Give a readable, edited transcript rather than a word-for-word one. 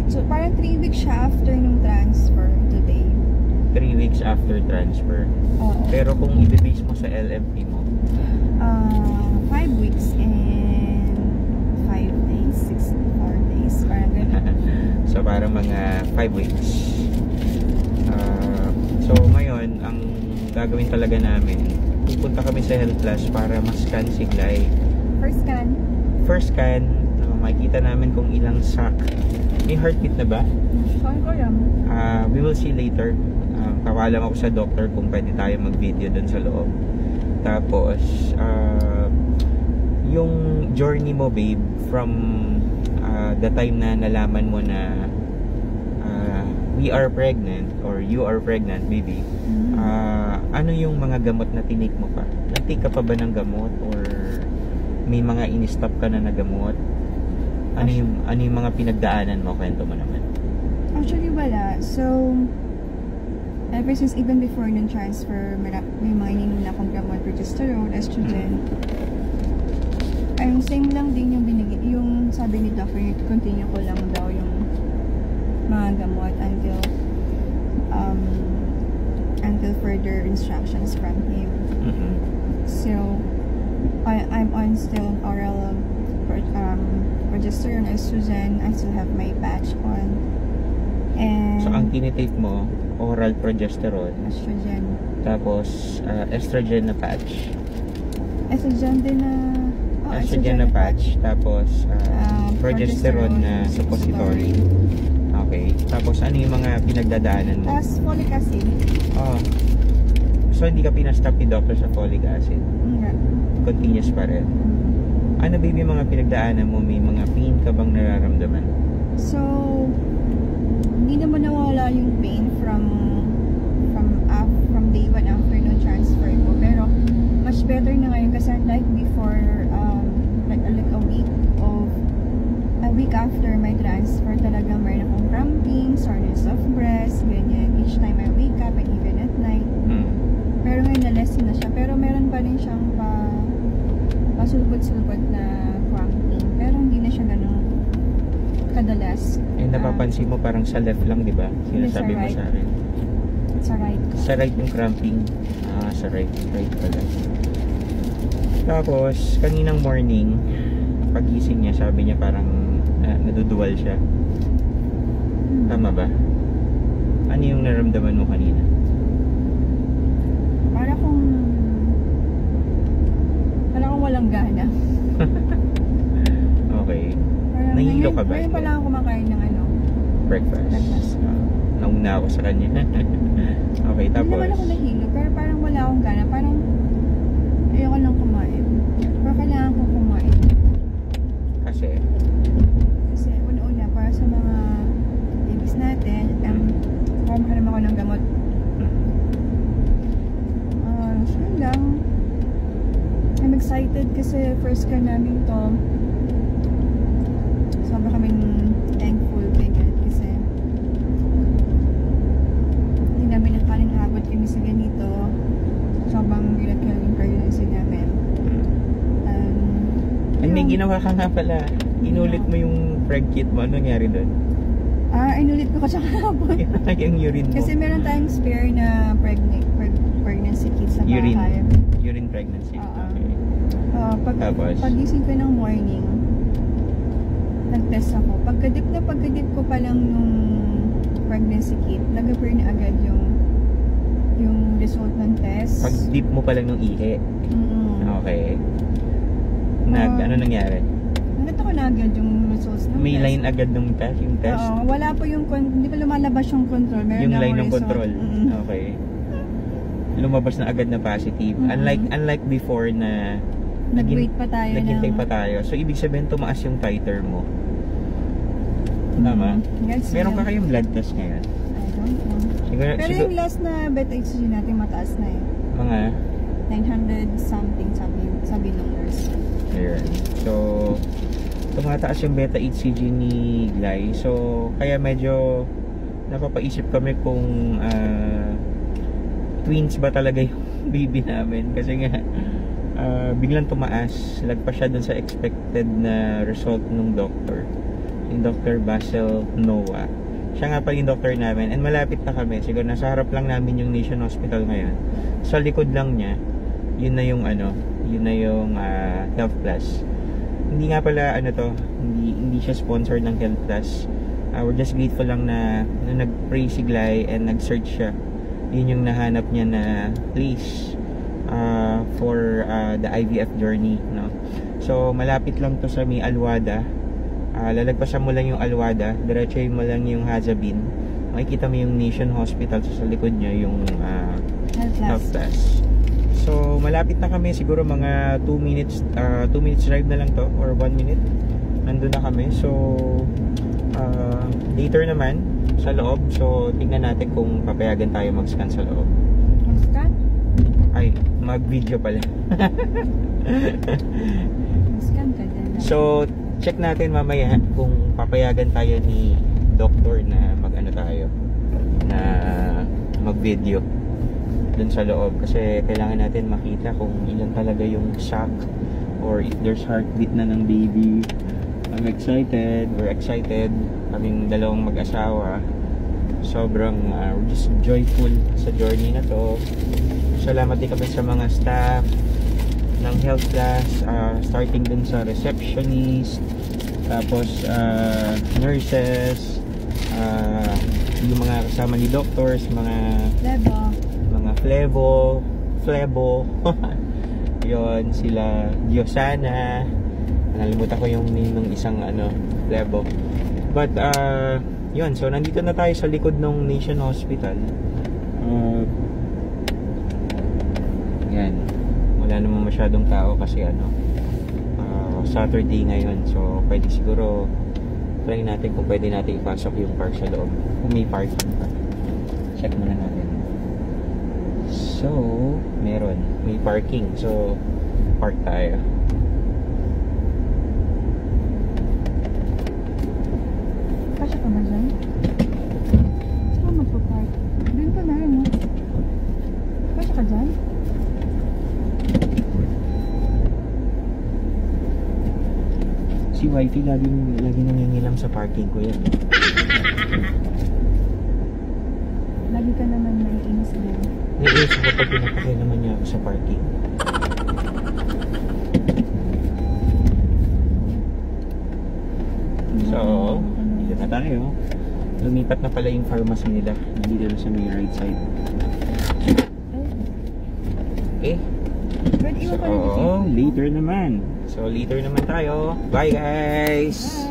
So, parang 3 weeks siya after nung transfer today. 3 weeks after transfer. Oo. Pero kung i-base mo sa LMP mo, 5 weeks and 5 days, 4 days, parang gano'n. so parang mga 5 weeks. So ngayon, ang gagawin talaga namin, pupunta kami sa Health Plus para mas-scan si Glay. First scan, makikita namin kung ilang sack. May heartbeat na ba? Saan ko yan? We will see later. Kawalang ako sa doctor kung pwede tayo mag-video dun sa loob. Tapos yung journey mo, babe, from the time na nalaman mo na we are pregnant or you are pregnant, baby, ano yung mga gamot na tinake mo pa? Nag-take ka pa ba ng gamot or may mga in-stop ka na gamot? Ano yung mga pinagdaanan mo? Kwento mo naman. Actually, wala. So, ever since even before nung transfer, may mga ininom na akong gamot, progesterone, estrogen. Ang same lang din yung binigay, yung sabi ni doctor, continue ko lang daw yung mga gamot until further instructions from him. So, I'm on still oral progesterone, estrogen. I still have my patch on. And so, ang tinitake mo, oral progesterone, estrogen. Tapos, estrogen na patch. Estrogen din na... estrogen na patch. Tapos, progesterone na suppository. Okay. Tapos, ano yung mga pinagdadaanan mo? Tapos, folic acid. So, hindi ka pinastop ni doctor sa folic acid? Hindi. Continuous pa rin? Ano, baby, mga pinagdaanan mo? May mga pain ka bang nararamdaman? So, hindi naman nawala yung pain from day 1 after no transfer ko. Pero, much better na ngayon kasi like before, like a week after my transfer, talagang mayroon akong cramping, soreness of breast, ganyan. Each time I wake up and even at night. Pero ngayon na-lessen na siya. Pero meron pa rin siyang pasulpot-sulpot na cramping. Pero hindi na siya ganun kadalas. Napapansin mo parang sa left lang, di ba? Sinasabi mo sa akin. Sa right. Sa right yung cramping. Sa right. Right pala. Tapos, kaninang morning, pagising niya, sabi niya parang naduduwal siya. Tama ba? Ano yung naramdaman mo kanina? Para kung walang gana. Okay. Nahilo ka ba? Ngayon pa lang ako kumakain ng breakfast. Nauna ako sa kanya. Okay, tapos? Hindi naman ako nahilo, pero parang wala akong gana. Parang ayoko lang kumain. Pero kailangan ko kumain. Kasi una-una, para sa mga babies natin, makaram ako ng gamot. So yun lang. I'm excited kasi first ka namin to. Sobra kaming thankful kay God kasi hindi namin nakalinabot kami sa ganito. Sobrang miracle pregnancy namin. And may ginawa ka nga pala. Inulit mo yung preg kit mo. Ano nangyari doon? Inulit ko kasi kahapon. Yung urine mo. Kasi meron tayong spare na pregnancy kit sa bahay. Urine pregnancy. Okay. Pagising ko ng morning, nag-test ako. Pagkadip ko pa lang nung pregnancy kit, nag-appear na agad yung result ng test. Pag-dip mo pa lang nung ihe? Okay. Ano nangyari? Nakita ko na agad yung results ng May test. line agad nung test? Yung test? Oo, wala po hindi pa lumalabas yung control. Meron yung na line ng result. control? Okay. Lumabas na agad na positive. Unlike before na nag-wait pa tayo. Naghintay pa tayo. So, ibig sabihin, tumaas yung titer mo. Tama? Meron ka kayong blood test ngayon? I don't know. Pero yung last na beta-HCG natin mataas na eh. Mga? 900 something sabi ng nurse. Ayan. So, tumataas yung beta-HCG ni Glay. So, kaya medyo napapaisip kami kung twins ba talaga yung baby namin. Kasi nga, biglang tumaas. Lagpas siya dun sa expected na result ng doctor. yung Dr. Basil Noah. Siya nga pala yung doctor namin, and malapit na kami. Siguro nasa harap lang namin yung Nation Hospital ngayon. Sa likod lang niya, yun na yung Health Plus. Hindi nga pala hindi siya sponsored ng Health Plus. We're just grateful lang na nag-pray si Glay and nag-search siya. Yun yung nahanap niya na place for the IVF journey, no? So malapit lang to sa may Alwada. Lalagpasan mo lang yung Alwada, diretsuhin mo lang yung Hazabin, makikita mo yung Nation Hospital, so sa likod niya yung Health Plus. So malapit na kami, siguro mga 2 minutes drive na lang to, or 1 minute nandun na kami. So later naman sa loob, so tingnan natin kung papayagan tayo mag-scan sa loob. Mag-scan? Ay, mag-video pala. Mag-scan ka din. So check natin mamaya kung papayagan tayo ni doctor na mag-video dun sa loob, kasi kailangan natin makita kung ilan talaga yung shock or if there's heartbeat na ng baby. We're excited kaming dalawang mag-asawa. Sobrang we're just joyful sa journey na to. Salamat din kami sa mga staff ng Health Plus, starting dun sa receptionist, tapos nurses, yung mga kasama ni doctors, mga Flevo yon, sila Diosana, nalimutan ko yung name ng isang Flevo, but yun, so nandito na tayo sa likod ng Nation Hospital. Yan, wala naman masyadong tao kasi Saturday ngayon, so pwede siguro try natin kung pwede natin ipasok yung car sa loob, kung may parking pa. Check muna natin. So may parking, so park tayo. Kasya ka ba dyan? Saan magpa-park? Doon pa na rin, no? Kasya ka dyan? Si Wifey lagi nangingilam sa parking ko yan. Lagi ka naman naiinis din. Naiinis ako pag pinapakay naman niya ako sa parking. So, dito na tayo. Lumipat na pala yung pharmacy nila. Nandito sa may right side. Okay. Pwede iwan pa rin So, later naman. So, later naman tayo. Bye, guys! Bye!